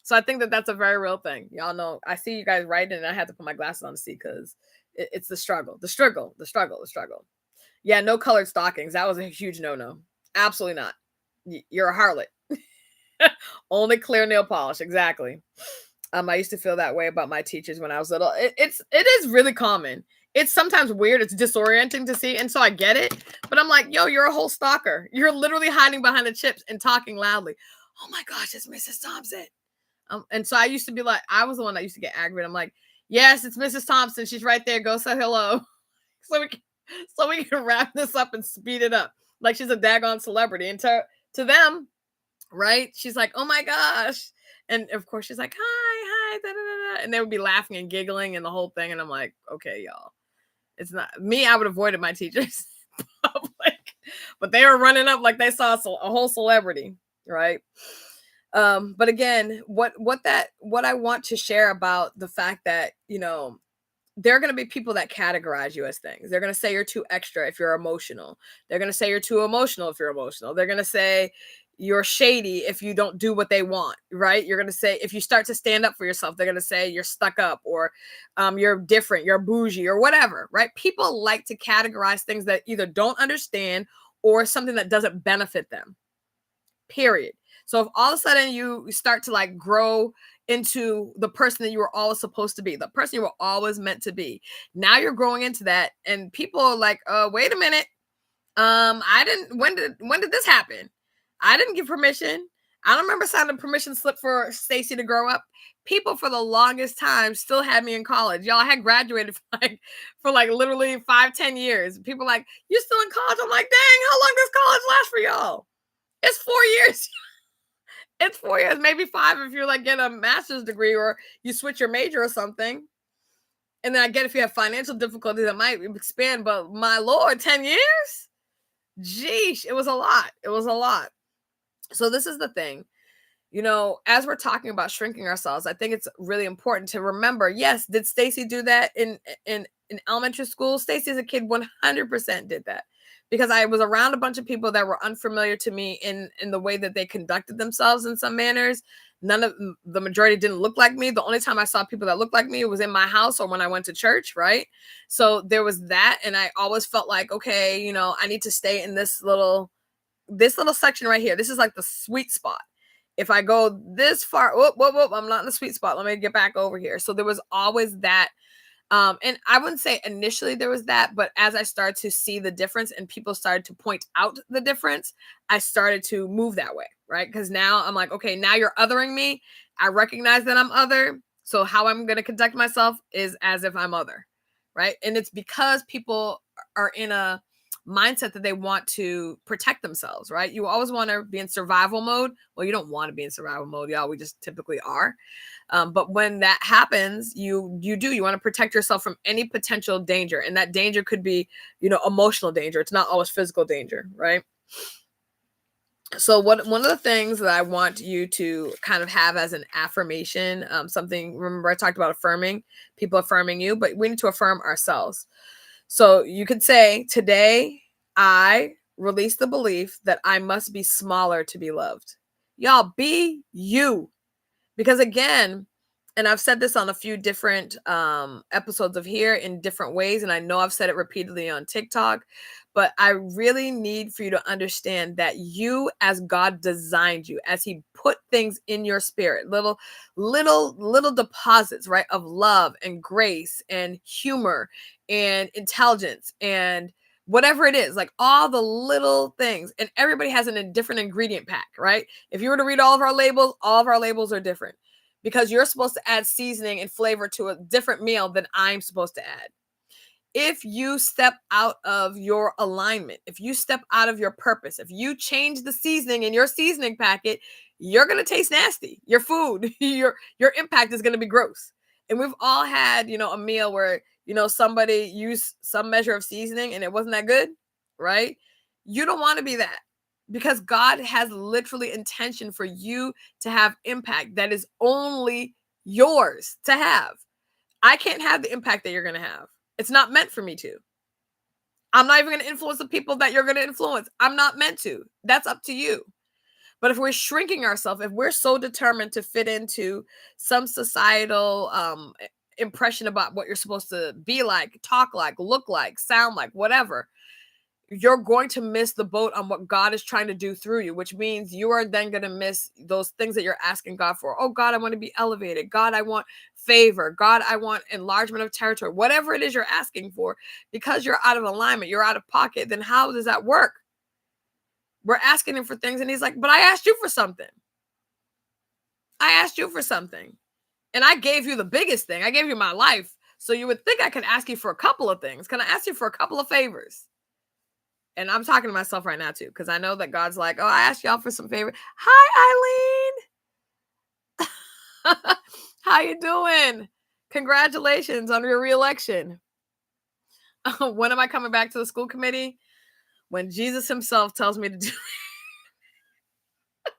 So I think that that's a very real thing. Y'all know. I see you guys writing, and I had to put my glasses on to see because it's the struggle. Yeah, no colored stockings. That was a huge no. Absolutely not. You're a harlot. Only clear nail polish. Exactly. I used to feel that way about my teachers when I was little. It is really common. It's sometimes weird. It's disorienting to see. And so I get it. But I'm like, yo, you're a whole stalker. You're literally hiding behind the chips and talking loudly. Oh my gosh, it's Mrs. Thompson. And so I used to be like, I was the one that used to get aggravated. I'm like, yes, it's Mrs. Thompson. She's right there. Go say hello. So we can wrap this up and speed it up. Like she's a daggone celebrity. And to them, right? She's like, oh my gosh. And of course she's like, hi, da, da, da, da. And they would be laughing and giggling and the whole thing. And I'm like, okay, y'all. It's not me. I would have avoided my teachers in public, but they were running up like they saw a whole celebrity, right? But again, what I want to share about the fact that, there are going to be people that categorize you as things. They're going to say you're too extra if you're emotional. They're going to say you're too emotional if you're emotional. They're going to say you're shady if you don't do what they want, right? You're going to say, if you start to stand up for yourself, they're going to say you're stuck up or you're different, you're bougie or whatever, right? People like to categorize things that either don't understand or something that doesn't benefit them, period. So if all of a sudden you start to like grow into the person that you were always supposed to be, the person you were always meant to be, now you're growing into that, and people are like, wait a minute, when did this happen? I didn't give permission. I don't remember signing a permission slip for Stacey to grow up. People for the longest time still had me in college. Y'all, I had graduated for literally 5-10 years. People like, you're still in college? I'm like, dang, how long does college last for y'all? It's 4 years. It's 4 years, maybe 5 if you're like getting a master's degree or you switch your major or something. And then I get if you have financial difficulties, that might expand. But my Lord, 10 years? Geesh, it was a lot. So this is the thing. As we're talking about shrinking ourselves, I think it's really important to remember, yes, did Stacey do that in elementary school? Stacey as a kid 100% did that. Because I was around a bunch of people that were unfamiliar to me in the way that they conducted themselves in some manners. The majority didn't look like me. The only time I saw people that looked like me was in my house or when I went to church, right? So there was that. And I always felt like, okay, I need to stay in this little this little section right here, this is like the sweet spot. If I go this far, whoop, whoop, whoop, I'm not in the sweet spot. Let me get back over here. So there was always that. And I wouldn't say initially there was that, but as I started to see the difference and people started to point out the difference, I started to move that way, right? Because now I'm like, okay, now you're othering me. I recognize that I'm other. So how I'm going to conduct myself is as if I'm other, right? And it's because people are in a mindset that they want to protect themselves, right? You always want to be in survival mode. Well, you don't want to be in survival mode, y'all. We just typically are. But when that happens, you want to protect yourself from any potential danger. And that danger could be, emotional danger. It's not always physical danger, right? So one of the things that I want you to kind of have as an affirmation, remember I talked about affirming, people affirming you, but we need to affirm ourselves. So you could say, today I release the belief that I must be smaller to be loved. Y'all, be you. Because again, and I've said this on a few different episodes of here in different ways, and I know I've said it repeatedly on TikTok, but I really need for you to understand that you, as God designed you, as He put things in your spirit, little deposits, right, of love and grace and humor and intelligence and whatever it is, like all the little things, and everybody has a different ingredient pack, right? If you were to read all of our labels are different because you're supposed to add seasoning and flavor to a different meal than I'm supposed to add. If you step out of your alignment, if you step out of your purpose, if you change the seasoning in your seasoning packet, you're going to taste nasty. Your food, your impact is going to be gross. And we've all had, a meal where, somebody used some measure of seasoning and it wasn't that good, right? You don't want to be that because God has literally intention for you to have impact that is only yours to have. I can't have the impact that you're going to have. It's not meant for me to. I'm not even going to influence the people that you're going to influence. I'm not meant to. That's up to you. But if we're shrinking ourselves, if we're so determined to fit into some societal impression about what you're supposed to be like, talk like, look like, sound like, whatever, you're going to miss the boat on what God is trying to do through you, which means you are then going to miss those things that you're asking God for. Oh, God, I want to be elevated. God, I want favor. God, I want enlargement of territory. Whatever it is you're asking for, because you're out of alignment, you're out of pocket, then how does that work? We're asking Him for things, and He's like, but I asked you for something. I asked you for something. And I gave you the biggest thing. I gave you my life. So you would think I could ask you for a couple of things. Can I ask you for a couple of favors? And I'm talking to myself right now, too, because I know that God's like, oh, I asked y'all for some favor. Hi, Eileen. How you doing? Congratulations on your reelection. When am I coming back to the school committee? When Jesus Himself tells me to do it.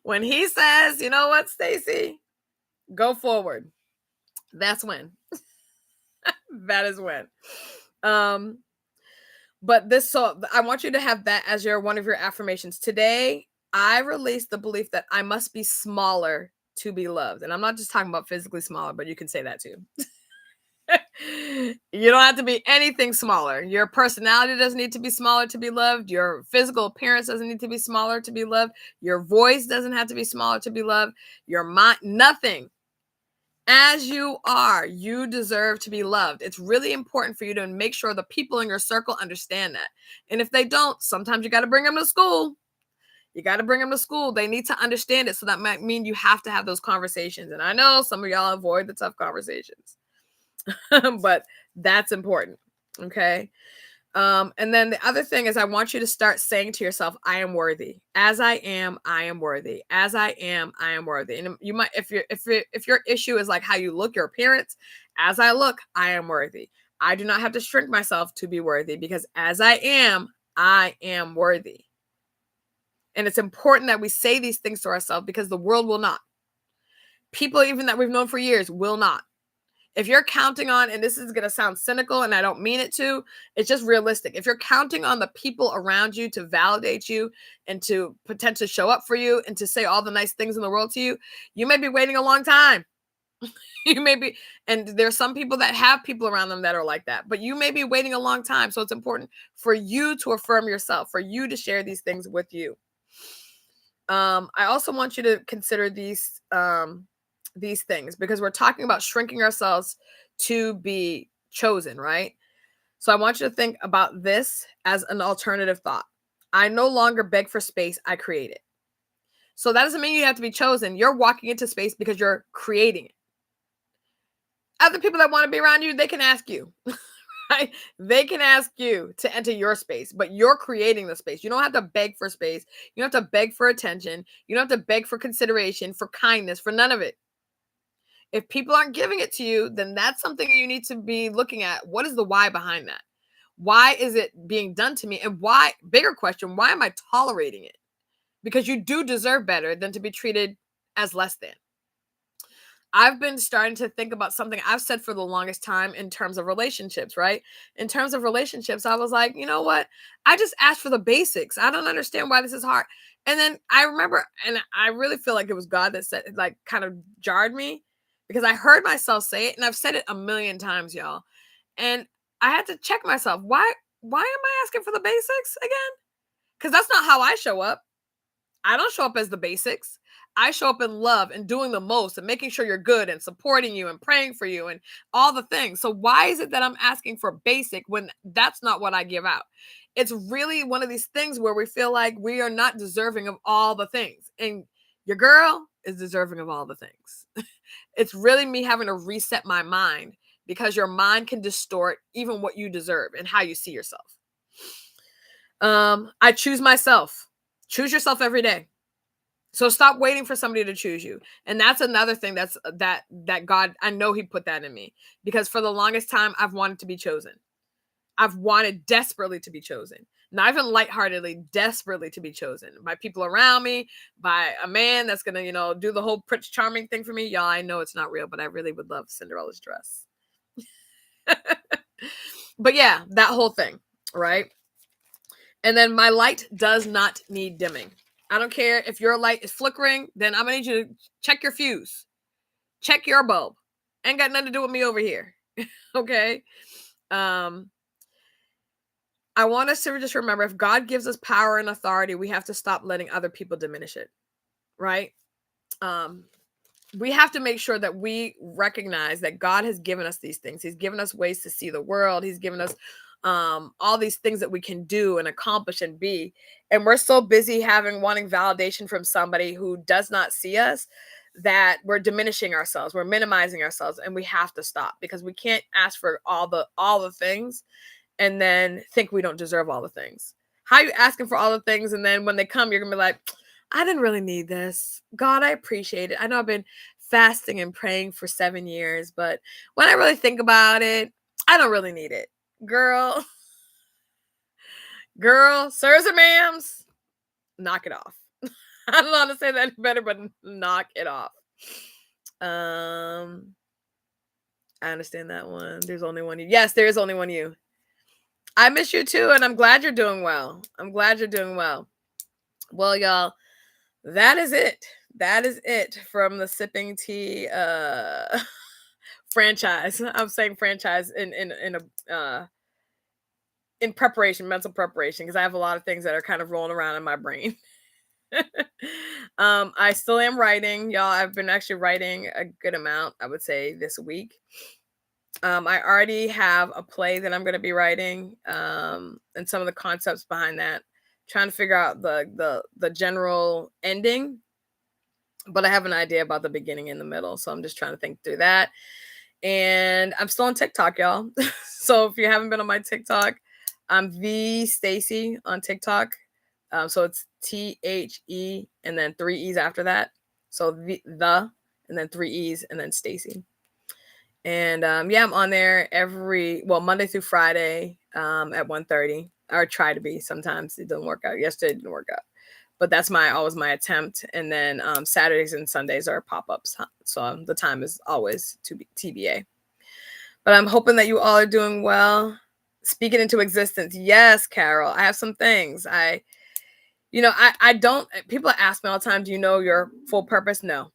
When He says, you know what, Stacy? Go forward. That's when. That is when. But so I want you to have that as one of your affirmations. Today, I release the belief that I must be smaller to be loved. And I'm not just talking about physically smaller, but you can say that too. You don't have to be anything smaller. Your personality doesn't need to be smaller to be loved. Your physical appearance doesn't need to be smaller to be loved. Your voice doesn't have to be smaller to be loved. Your mind, nothing. As you are, you deserve to be loved. It's really important for you to make sure the people in your circle understand that. And if they don't, sometimes you got to bring them to school. You got to bring them to school. They need to understand it. So that might mean you have to have those conversations. And I know some of y'all avoid the tough conversations, but that's important. Okay. And then the other thing is I want you to start saying to yourself, I am worthy. As I am worthy. As I am worthy. And you might, if your issue is like how you look, your appearance, as I look, I am worthy. I do not have to shrink myself to be worthy because as I am worthy. And it's important that we say these things to ourselves because the world will not. People even that we've known for years will not. If you're counting on, and this is going to sound cynical and I don't mean it to, it's just realistic. If you're counting on the people around you to validate you and to potentially show up for you and to say all the nice things in the world to you, you may be waiting a long time. You may be, and there's some people that have people around them that are like that, but you may be waiting a long time. So it's important for you to affirm yourself, for you to share these things with you. I also want you to consider these things, because we're talking about shrinking ourselves to be chosen, right? So I want you to think about this as an alternative thought. I no longer beg for space, I create it. So that doesn't mean you have to be chosen. You're walking into space because you're creating it. Other people that want to be around you, they can ask you. Right? They can ask you to enter your space, but you're creating the space. You don't have to beg for space. You don't have to beg for attention. You don't have to beg for consideration, for kindness, for none of it. If people aren't giving it to you, then that's something you need to be looking at. What is the why behind that? Why is it being done to me? And why, bigger question, why am I tolerating it? Because you do deserve better than to be treated as less than. I've been starting to think about something I've said for the longest time in terms of relationships, right? In terms of relationships, I was like, you know what? I just asked for the basics. I don't understand why this is hard. And then I remember, and I really feel like it was God that said, like, kind of jarred me, because I heard myself say it, and I've said it a million times, y'all. And I had to check myself. Why am I asking for the basics again? Because that's not how I show up. I don't show up as the basics. I show up in love and doing the most and making sure you're good and supporting you and praying for you and all the things. So why is it that I'm asking for basic when that's not what I give out? It's really one of these things where we feel like we are not deserving of all the things. And your girl is deserving of all the things. It's really me having to reset my mind, because your mind can distort even what you deserve and how you see yourself. I choose myself. Choose yourself every day. So stop waiting for somebody to choose you. And that's another thing that God, I know he put that in me, because for the longest time I've wanted to be chosen. I've wanted desperately to be chosen. Not even lightheartedly, desperately to be chosen by people around me, by a man that's going to, do the whole Prince Charming thing for me. Y'all, I know it's not real, but I really would love Cinderella's dress. But yeah, that whole thing, right? And then my light does not need dimming. I don't care if your light is flickering, then I'm gonna need you to check your fuse. Check your bulb. Ain't got nothing to do with me over here. Okay. I want us to just remember, if God gives us power and authority, we have to stop letting other people diminish it. Right? We have to make sure that we recognize that God has given us these things. He's given us ways to see the world. He's given us all these things that we can do and accomplish and be. And we're so busy wanting validation from somebody who does not see us, that we're diminishing ourselves, we're minimizing ourselves, and we have to stop, because we can't ask for all the things and then think we don't deserve all the things. How are you asking for all the things, and then when they come, you're gonna be like, I didn't really need this. God, I appreciate it. I know I've been fasting and praying for 7 years, but when I really think about it, I don't really need it. Girl, sirs and ma'ams, knock it off. I don't know how to say that better, but knock it off. I understand that one. There's only one you. Yes, there is only one you. I miss you too, and I'm glad you're doing well. Well, y'all, that is it. That is it from the Sipping Tea franchise. I'm saying franchise in preparation, mental preparation, because I have a lot of things that are kind of rolling around in my brain. I still am writing, y'all. I've been actually writing a good amount, I would say, this week. I already have a play that I'm going to be writing, and some of the concepts behind that. Trying to figure out the general ending, but I have an idea about the beginning and the middle, so I'm just trying to think through that. And I'm still on TikTok, y'all. So if you haven't been on my TikTok, I'm the Stacy on TikTok. So it's THE and then 3 E's after that. So the and then 3 E's and then Stacy. And yeah, I'm on there Monday through Friday at 1:30. Or try to be. Sometimes it doesn't work out. Yesterday it didn't work out. But that's always my attempt. And then Saturdays and Sundays are pop-ups. So the time is always to be TBA. But I'm hoping that you all are doing well. Speak it into existence. Yes, Carol. I have some things. I don't, people ask me all the time, do you know your full purpose? No.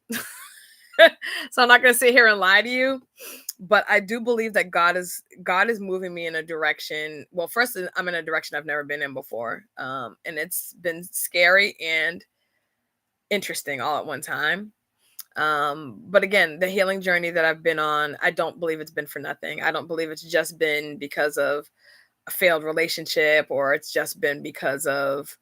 So I'm not going to sit here and lie to you, but I do believe that God is moving me in a direction. Well, first I'm in a direction I've never been in before. And it's been scary and interesting all at one time. But again, the healing journey that I've been on, I don't believe it's been for nothing. I don't believe it's just been because of a failed relationship, or it's just been because of,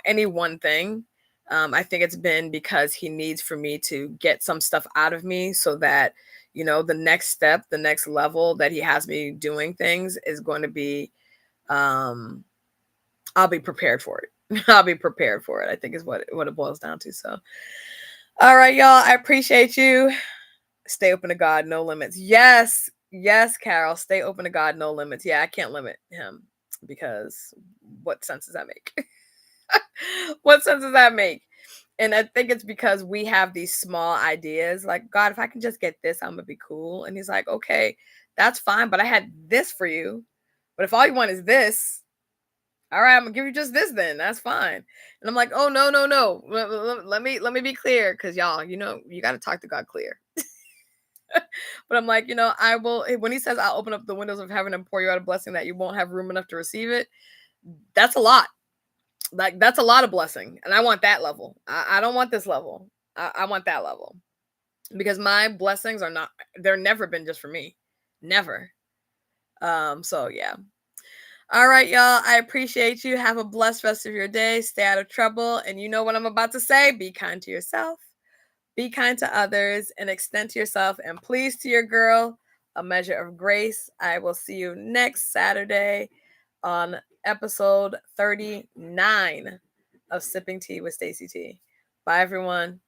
any one thing. I think it's been because he needs for me to get some stuff out of me so that, the next step, the next level that he has me doing things is going to be, um, I'll be prepared for it. I'll be prepared for it, I think is what it boils down to. So, all right, y'all, I appreciate you. Stay open to God, no limits. Yes, yes, Carol. Stay open to God, no limits. Yeah, I can't limit him because what sense does that make? What sense does that make? And I think it's because we have these small ideas like, God, if I can just get this, I'm gonna be cool. And he's like, okay, that's fine, but I had this for you. But if all you want is this, all right, I'm gonna give you just this then. That's fine. And I'm like, oh no, no, no. Let me be clear, because y'all, you got to talk to God clear. But I'm like, I will. When he says I'll open up the windows of heaven and pour you out a blessing that you won't have room enough to receive it, that's a lot. Like, that's a lot of blessing, and I want that level. I don't want this level. I want that level, because my blessings are not. They're never been just for me, never. So yeah. All right, y'all. I appreciate you. Have a blessed rest of your day. Stay out of trouble, and you know what I'm about to say. Be kind to yourself. Be kind to others, and extend to yourself, and please to your girl a measure of grace. I will see you next Saturday on episode 39 of Sipping Tea with Stacey T. Bye, everyone.